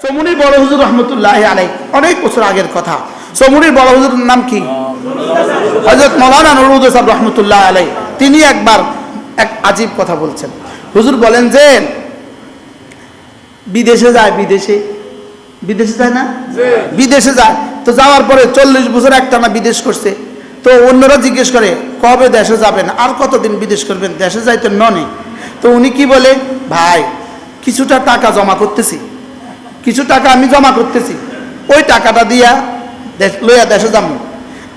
চৌমুনির বড় হুজুর রহমতুল্লাহ আলাইহি, অনেক বছর আগের কথা। চৌমুনির বড় হুজুরের নাম কি? হযরত মাওলানা নুরুল হুদা সাহেব রহমতুল্লাহ আলাইহি। তিনি একবার এক আজীব কথা বলছেন। হুজুর বলেন যে বিদেশে যায়, বিদেশে যায় না, বিদেশে যায়। তো যাওয়ার পরে 40 বছর একটানা বিদেশ করছে। তো অন্যরা জিজ্ঞেস করে কবে দেশে যাবেন, আর কতদিন বিদেশ করবেন, দেশে যাইতে ননে। তো উনি কি বলে, ভাই কিছুটা টাকা জমা করতেছি, কিছু টাকা আমি জমা করতেছি, ওই টাকাটা দিয়া লইয়া দেশে যাবো।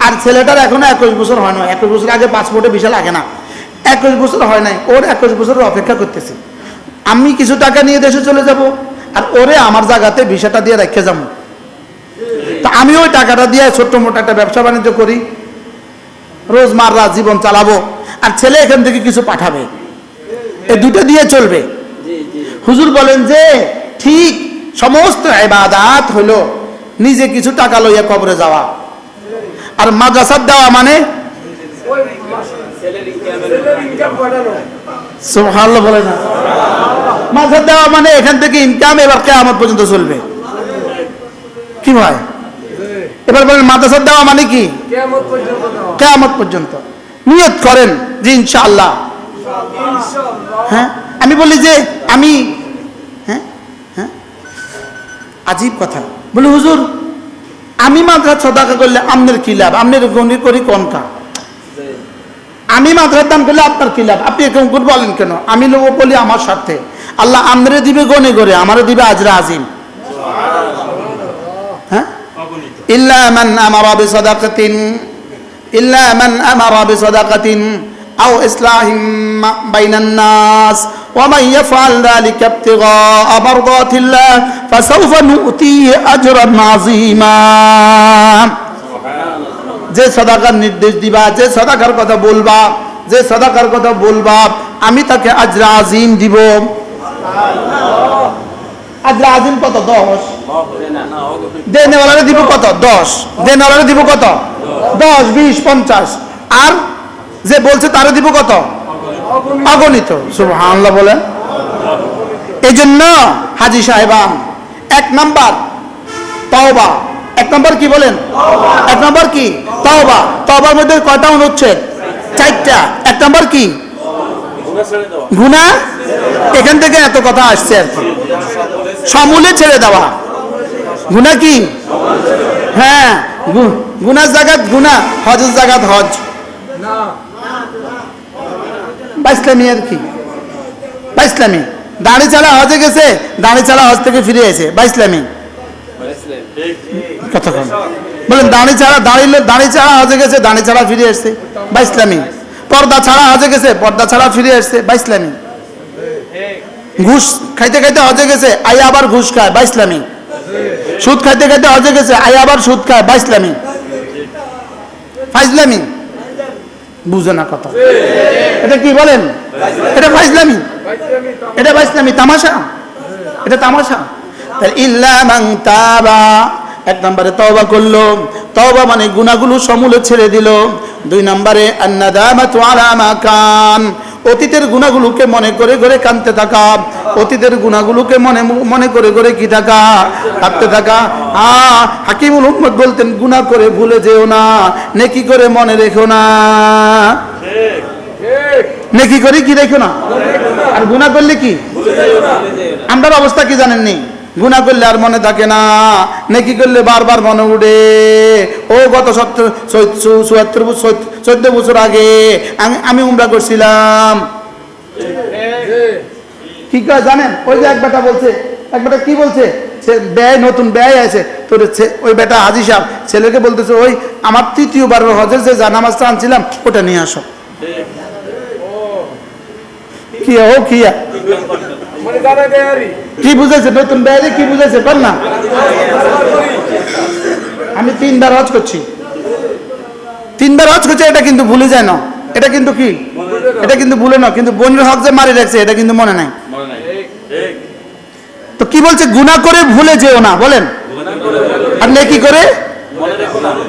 আর ছেলেটার এখনো 21 বছর হয় না, 21 বছর আগে পাসপোর্টে ভিসা লাগে না, 21 বছর হয় নাই, ওর 21 বছরের অপেক্ষা করতেছি। আমি কিছু টাকা নিয়ে দেশে চলে যাব, আর ওরে আমার জায়গাতে ভিসাটা দিয়ে রেখে যাবো। তা আমি ওই টাকাটা দিয়ে ছোট্ট মোটো একটা ব্যবসা বাণিজ্য করি, রোজমাররা জীবন চালাবো, আর ছেলে এখান থেকে কিছু পাঠাবে, এই দুটো দিয়ে চলবে। হুজুর বলেন যে ঠিক সমস্ত ইবাদত হলো নিজে কিছু টাকা লইয়া কবরে যাওয়া, আর মাদ্রাসার দেওয়া মানে সুবহানাল্লাহ বলে না, মাদ্রাসা দেওয়া মানে এখান থেকে ইনকাম এবার কিয়ামত পর্যন্ত চলবে। কি ভাই এবার বলেন, মাদ্রাসা দেওয়া মানে কি? কিয়ামত পর্যন্ত। নিয়ত করেন যে ইনশাআল্লাহ। হ্যাঁ আমি বলি যে আমি আজীব কথা বলি, হুজুর আমি মাদ্রাসা সাদাকা করলে আপনার কি লাভ, আপনার গণি করি কোনটা? আমি মাদ্রাসার দান করলে আপনার কি লাভ? আপনি এরকম করে বলেন কেন? আমি লোক বলি আমার স্বার্থে, আল্লাহ আমরে দিবে গনে করে, আমারে দিবে আজরা আজিম। হ্যাঁ, ইল্লা মান আমারা বিসাদাকাতিন, ইল্লা মান আমারা বিসাদাকাতিন আও ইসলাহিম বাইনান নাস ওয়া মান ইয়াফআল যালিকা ইবতিগাআ মারদাতিল্লাহ ফাসাউফা নু'তিহি আজরান আযীমা। যে সাদাকার নির্দেশ দিবা, যে সাদাকার কথা বলবা, যে সাদাকার কথা বলবা, আমি তাকে আজরা আজিম দিব। আজরা আজিম কত? 10। দেনেওয়ালারে দিব কত? 10। দেনেওয়ালারে দিব কত? 10, 20, 50। আর যে বলছে তারে দিব কত? অগণিত। সুবহানাল্লাহ বলেন। এই জন্য হাজী সাহেবান 1 নাম্বার তওবা। 1 নাম্বার কি বলেন? 1 নাম্বার কি? তওবা। তওবার মধ্যে কয়টা অনুচ্ছেদ? 4টা। 1 নাম্বার কি? গুনাহ। এখান থেকে এত কথা আসছে আর কি, সমূলে ছেড়ে দেওয়া। গুনাহ কি? হ্যাঁ, গুনার জায়গাত গুনাহ, হজের জায়গাত হজ। বাইসলামি আর কি? বাইসলামি। দাড়ি ছাড়া হজে গেছে, দাড়ি ছাড়া হজ থেকে ফিরে এসে বাইসলামি। কতক্ষণ বলেন? দাড়ি ছাড়া হজে গেছে, দাড়ি ছাড়া ফিরে আসছে, বাইসলামি। পর্দা ছাড়া হজে গেছে, পর্দা ছাড়া ফিরে আসছে, বাইসলামি। ঘুষ খাইতে খাইতে হজে গেছে, আই আবার ঘুষ খায়, বাইসলামি। সুদ খাইতে খাইতে হজে গেছে, আই আবার সুদ খায়, বাইসলামি। ফাইজলামি। বুঝে না কথা। এটা কি বলেন? এটা ফাইজলামি, এটা বাইসলামি, তামাশা, এটা তামাশা। তাহলে ইল্লা মান তাবা, 1 নম্বরে তওবা করলো। তওবা মানে গুনাহগুলো সমূলে ছেড়ে দিল। 2 নম্বরে আন-নাদামাতু আলা মা কান, অতীতের গুনাহগুলোকে মনে করে করে কাঁদতে থাকা, অতীতের গুনাহগুলোকে মনে করে করে কি থাকা? কাঁদতে থাকা। হাকিমুল উম্মত বলতেন, গুনাহ করে ভুলে যেও না, নেকি করে মনে রেখো না। নেকি করে কি রেখো না, আর গুনাহ করলে কি? আমরার অবস্থা কি জানেন নি? গুনাহ করলে আর মনে থাকে না, নেকি করলে বারবার মনে উঠে। ও গত 14 বছর আগে আমি উমরা করছিলাম। কি কয় জানেন? ওই যে এক বেটা বলছে, এক বেটা কি বলছে, ব্যয় নতুন ব্যয় আছে তোর, ওই বেটা হাজী সাহেব ছেলেকে বলতেছে, ওই আমার 3য় হজের যে জানামাজটা আনছিলাম ওটা নিয়ে আসো। কি ও কি কি বুঝেছে? নতুন ব্যয় কি বুঝেছে? বল না। আমি 3বার হজ করছি, 3বার হজ করছি, এটা কিন্তু ভুলে যায় না। এটা কিন্তু কি? এটা কিন্তু ভুলে না, কিন্তু বোনের হক যে মারি রাখছে এটা কিন্তু মনে নাই। তো কি বলছে? গুনাহ করে ভুলে যেও না, বলেন। আর নেকি করে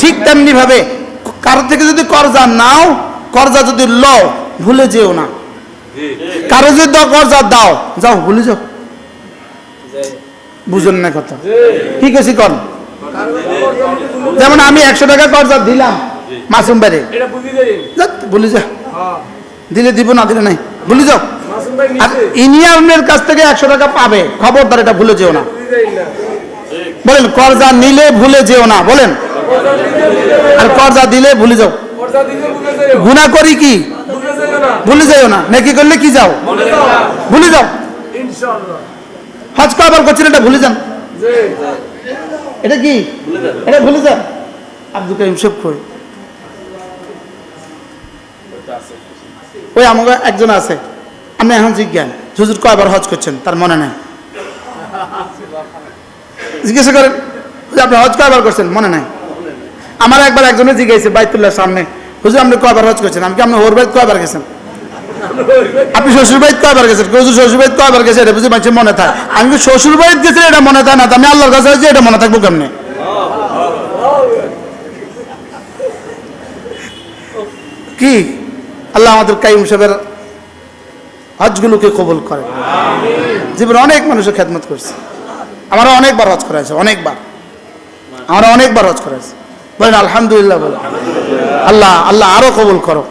ঠিক তেমনি ভাবে কারো থেকে যদি কর্জা নাও, কর্জা যদি লও, ভুলে যেও না। কারো যদি কর্জা দাও, যাও ভুলে যাও, বুঝুন না কথা কি কেছি কন যেমন আমি 100 টাকা কর্জা দিলাম মাসুম ভাইরে বলি যা দিলে দিব না দিলে নাই ভুলে যাও আর ইনিয়ামের কাছ থেকে 100 টাকা পাবে খবরদার এটা ভুলে যেও না বলেন কর্জা নিলে ভুলে যেও না বলেন আর কর্জা দিলে ভুলে যাও গুনাহ করি কি ভুলে যাও না নেকি করলে কি যাও ভুলে যাও ইনশাআল্লাহ হজ কয়বার করছেন এটা ভুলে যান এটা কি এটা ভুলে যান আব্দুল কাইম সব কই ওই আমাকে একজন আছে আমি এখন জিজ্ঞান হুজুর কয়বার হজ করছেন তার মনে নাই জিজ্ঞাসা করেন আপনি হজ কয়বার করছেন মনে নাই আমার একবার একজনে জিজ্ঞাসা বাইতুল্লাহর সামনে হুজুর আপনি কয়বার হজ করছেন আমি কি আপনি ওর বাইত কয়বার গেছেন আপনি শ্বশুর বাইত কয়বার গেছেন হুজুর শ্বশুর বাইত কয়বার গেছে এটা বুঝি মানুষের মনে থাকে আমি শ্বশুর বাইত গেছি এটা মনে থাকে না আমি আল্লাহর কাছে হয়েছি এটা মনে থাকবো কেমনে কি আল্লাহ আমাদের কাইম সাহেবের হজগুলোকে কবুল করে জীবনে অনেক মানুষের খেদমত করছে আমরা অনেকবার হজ করেছে আমরা অনেকবার হজ করেছে বলেন আলহামদুলিল্লাহ বলেন আল্লাহ আল্লাহ আরো কবুল করো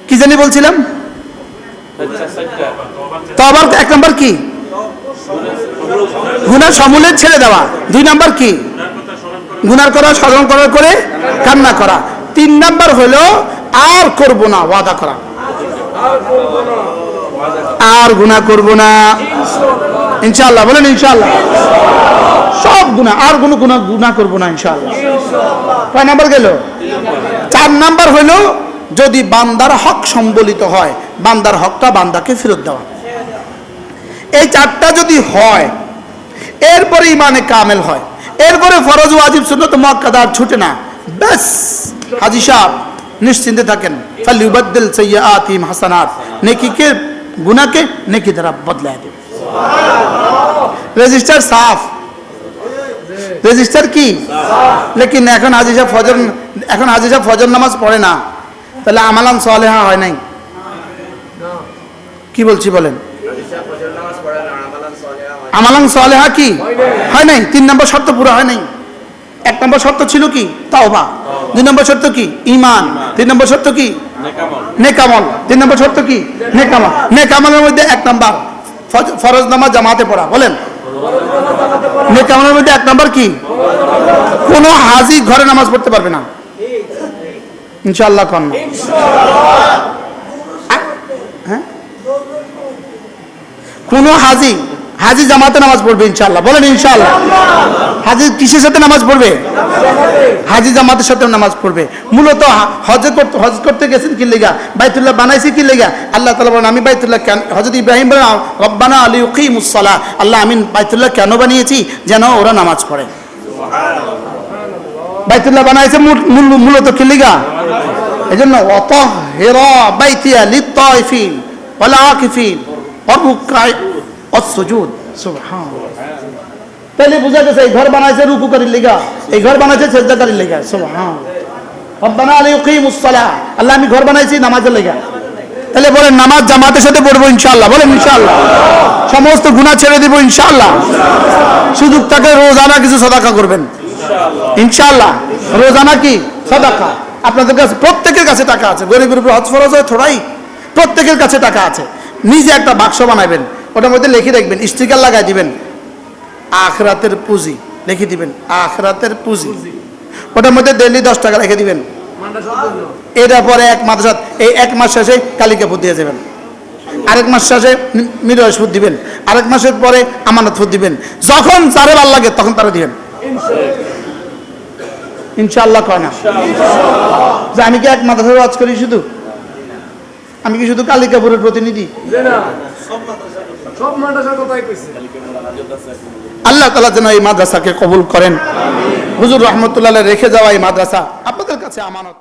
কি জানি বলছিলাম তওবার 1 নাম্বার কি গুনাহ সমূলে ছেড়ে দেওয়া 2 নাম্বার কি গুনাহ করা স্মরণ করার করে কান্না করা 3 নাম্বার হলো আর করব না ওয়াদা করা আর গুনাহ করব না ইনশাআল্লাহ বলেন ইনশাআল্লাহ সব গুনাহ আর কোনো গুনাহ করব না ইনশাআল্লাহ কয় নাম্বার গেল 4 নাম্বার হলো যদি বান্দার হক সম্বলিত হয় বান্দার হকটা বান্দাকে ফেরত দেওয়া এই 4টা যদি হয় এরপরে ঈমানে কামেল হয় এরপরে ফরজ ওয়াজিব সুন্নাত মুআক্কাদা ছুটে না বাস হাজী সাহেব নিশ্চিন্তে থাকেন ফালিউবাদদিল সাইয়্যাতিহিম হাসানাত নেকিকে গুনাহকে নেকি দ্বারা বদলায় দেবে রেজিস্টার সাফ রেজিস্টার কি লেকিন এখন হাজী সাহেব ফজর নামাজ পড়ে না তাহলে আমালান সালেহা হয় নাই কি বলছি বলেন আমালান সালেহা কি হয় নাই 3 নম্বর শর্ত পুরো হয় নাই 1 নম্বর শর্ত ছিল কি তাওবা 2 নম্বর শর্ত কি ঈমান 3 নম্বর শর্ত কি নেকামল 3 নম্বর শর্ত কি নেকামলের মধ্যে 1 নম্বর ফরজ নামাজ জামাতে পড়া বলেন নেকামলের মধ্যে 1 নম্বর কি কোন হাজী ঘরে নামাজ পড়তে পারবে না ইনশাআল্লাহ কোন হ্যাঁ কোন হাজী জামাতে নামাজ পড়বে ইনশাআল্লাহ বলেন ইনশাআল্লাহ হাজী কিসের সাথে নামাজ পড়বে হাজী জামাতের সাথে নামাজ পড়বে মূলত হজ করতে গেছেন কি লাগা বাইতুল্লাহ বানাইছে কি লাগা আল্লাহ তাআলা বলেন আমি বাইতুল্লাহ কেন হযরত ইব্রাহিম বলেন রব্বানা লিইকিমুস সালাহ আল্লাহ আমি বাইতুল্লাহ কেন বানিয়েছি যেন ওরা নামাজ পড়ে বাইতুল্লাহ বানাইছে মূলত কি লাগা এজন্য ওয়াতাহিরা বাইতিয়া লিত-তাইফিন ওয়াল আকিফিন ওয়ার রুকআ ওয়াস-সুজুদ সুবহানাল্লাহ তাহলে বুঝা গেছে এই ঘর বানাইছে রুকু করার লাগা এই ঘর বানাইছে সিজদা করার লাগা সুবহানাল্লাহ রব্বানা লিইকিমুস সালাহ আল্লাহ আমি ঘর বানাইছি নামাজের লাগা তাহলে বলেন নামাজ জামাতের সাথে পড়বো ইনশাআল্লাহ বলেন ইনশাআল্লাহ সমস্ত গুনাহ ছেড়ে দেব ইনশাআল্লাহ সুযোগ থাকে রোজানা কিছু সাদাকা করবেন ইনশাআল্লাহ রোজানা কি সাদাকা আপনাদের কাছে প্রত্যেকের কাছে টাকা আছে গরিবের উপর হজ ফরজ হয় থোড়াই প্রত্যেকের কাছে টাকা আছে নিজে একটা বাক্স বানাবেন ওটার মধ্যে লিখে রাখবেন স্টিকার লাগাই দিবেন আখিরাতের পুঁজি লিখে দিবেন আখিরাতের পুঁজি ওটার মধ্যে ডেইলি 10 টাকা রেখে দিবেন এটার পরে 1 মাস এই 1 মাস শেষে কালিকা ফুদ দিয়ে যাবেন আরেক মাস শেষে মিরাজ ফুদ দিবেন আরেক মাসের পরে আমানত ফুদ দিবেন যখন যারে ভালো লাগে তখন তারা দিবেন ইনশাআল্লাহ কয় না যে আমি কি 1 মাদ্রাসার ওয়াজ করি শুধু আমি কি শুধু কালিকাপুরের প্রতিনিধি না সব মাদ্রাসার কথাই কইছি আল্লাহ তাআলা যেন এই মাদ্রাসাকে কবুল করেন হুজুর রাহমাতুল্লাহ আলাইহি রেখে যাওয়া এই মাদ্রাসা আপনাদের কাছে আমানত